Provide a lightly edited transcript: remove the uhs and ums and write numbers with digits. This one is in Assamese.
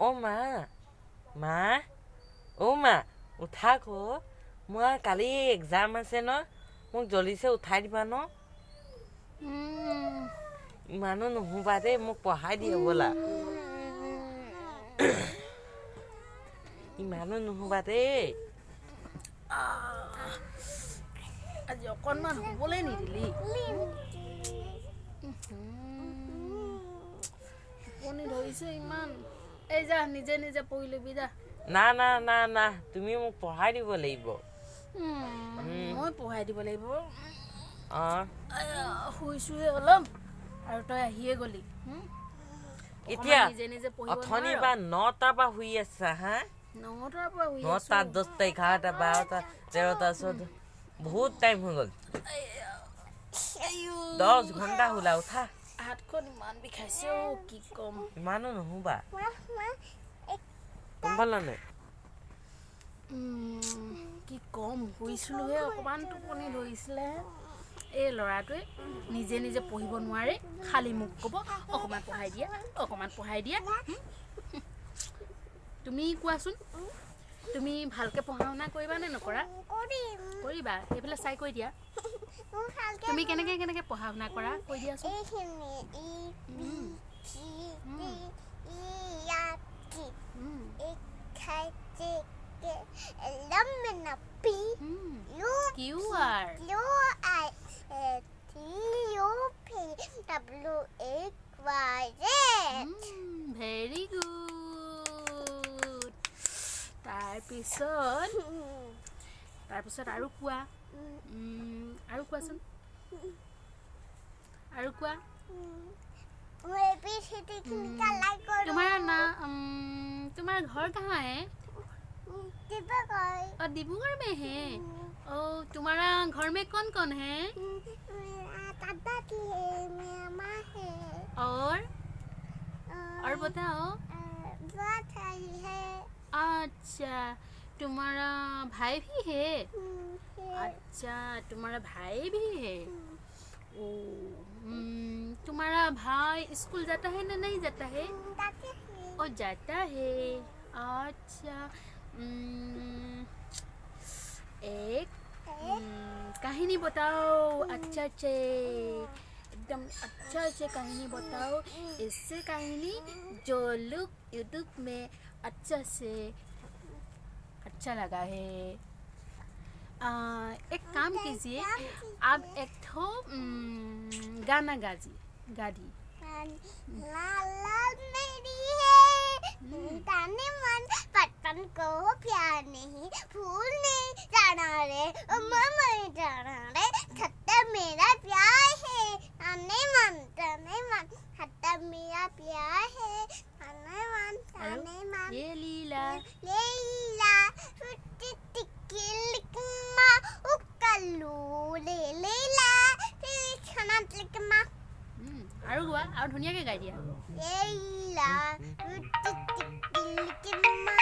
অ' মা মা অ' মা উঠা আকৌ মই কালি এক্সাম আছে ন মোক জল্দিছে উঠাই দিবা ন ইমানো নুশুবা দেই মোক পঢ়াই দিয়ে ব'লা ইমানো নুশুবা দেই আজি অকণমান শুবলৈ নিদিলি টোপনি ধৰিছে ইমান এই যা নিজে নিজে পঢ়ি ল'বি যা না না না না তুমি মোক পঢ়াই দিব লাগিব মই পঢ়াই দিব লাগিব অঁ শুইছোহে অলপ আৰু তই আহিয়ে গ'লি এতিয়া নিজে নিজে পঢ়িব অথনিৰ পৰা 9টাৰ পৰা শুই আছা হা 9টাৰ পৰা শুই 9টা 10টা 11টা 12টা 13টা 14 বহুত টাইম হৈ গ'ল 10 ঘণ্টা শুলা উঠা হাতখন ইমান বিষাইছে কি ক'ম ইমানো নুশুবা গম পালানে কি ক'ম শুইছিলোহে অকণমান টোপনি ধৰিছিলে এই ল'ৰাটোৱে নিজে নিজে পঢ়িব নোৱাৰে খালি মোক ক'ব অকণমান পঢ়াই দিয়া তুমি কোৱাচোন তুমি ভালকৈ পঢ়া শুনা কৰিবা নে নকৰা কৰিবা সেইফালে চাই কৈ দিয়া তুমি কেনেকৈ পঢ়া শুনা কৰা কৈ দিয়াচোন ভেৰি গুড তাৰপিছত আৰু কোৱা আৰু কোৱাচোন আৰু কোৱা तुम्हारा घर कहाँ है डिब्रूगढ़ में है ओ तुम्हारा घर में कौन कौन है और बताओ अच्छा तुम्हारा भाई भी है अच्छा तुम्हारा भाई भी है ओ तुम्हारा भाई स्कूल जाता है ना नहीं जाता है और जाता है अच्छा एक कहानी बताओ अच्छा एकदम अच्छा कहानी बताओ इससे कहानी जो लोग यूट्यूब में अच्छा लगा है एक काम कीजिए आप एक ठो गाना गा दी ताने मन बचपन को प्यार नहीं भूलने जाना रे मर जाना रे खत्ता मेरा प्यार है ताने मन खत्ता मेरा प्यार है ताने मन ये लीला टिकिलमा उकल्लू ले लीला खाना टिकमा আৰু গোৱা আৰু ধুনীয়াকৈ গাই দিয়া लीला टिकिलमा